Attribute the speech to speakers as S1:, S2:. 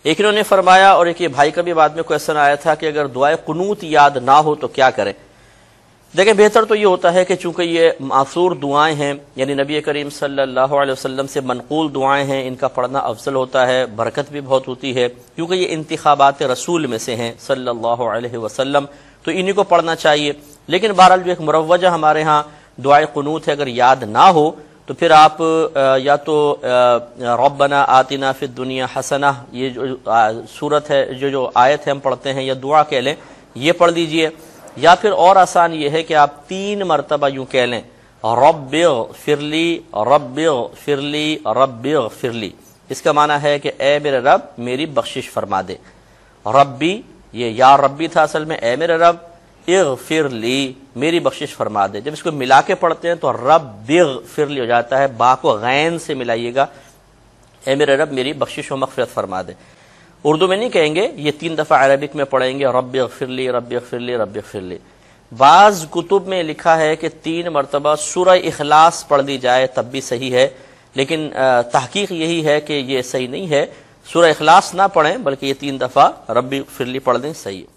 S1: ایک انہوں نے فرمایا، اور ایک یہ بھائی کا بھی بعد میں کویسچن آیا تھا کہ اگر دعائے قنوت یاد نہ ہو تو کیا کریں؟ دیکھیں بہتر تو یہ ہوتا ہے کہ چونکہ یہ معصور دعائیں ہیں، یعنی نبی کریم صلی اللہ علیہ وسلم سے منقول دعائیں ہیں، ان کا پڑھنا افضل ہوتا ہے، برکت بھی بہت ہوتی ہے، کیونکہ یہ انتخابات رسول میں سے ہیں صلی اللہ علیہ وسلم، تو انہی کو پڑھنا چاہیے۔ لیکن بہرحال جو ایک مروجہ ہمارے ہاں دعائے قنوت ہے، اگر یاد نہ ہو تو پھر آپ یا تو ربنا آتنا فی الدنیا حسنہ، یہ جو صورت ہے، جو آیت ہے ہم پڑھتے ہیں، یا دعا کہہ لیں، یہ پڑھ لیجئے، یا پھر اور آسان یہ ہے کہ آپ 3 مرتبہ یوں کہہ لیں رب اغفر لی رب اغفر لی رب اغفر لی۔ اس کا معنی ہے کہ اے میرے رب میری بخشش فرما دے۔ ربی یہ یا ربی تھا اصل میں، اے میرے رب، اغفر لی میری بخشش فرما دے۔ جب اس کو ملا کے پڑھتے ہیں تو رب اغفر لی ہو جاتا ہے، با کو غین سے ملائیے گا، اے میرے رب میری بخشش و مغفرت فرما دے۔ اردو میں نہیں کہیں گے، یہ 3 دفعہ عربک میں پڑھیں گے رب اغفر لی رب اغفر لی رب اغفر لی۔ بعض کتب میں لکھا ہے کہ 3 مرتبہ سورہ اخلاص پڑھ لی جائے تب بھی صحیح ہے، لیکن تحقیق یہی ہے کہ یہ صحیح نہیں ہے، سورہ اخلاص نہ پڑھیں بلکہ یہ 3 دفعہ رب اغفر لی پڑھ دیں، صحیح ہے۔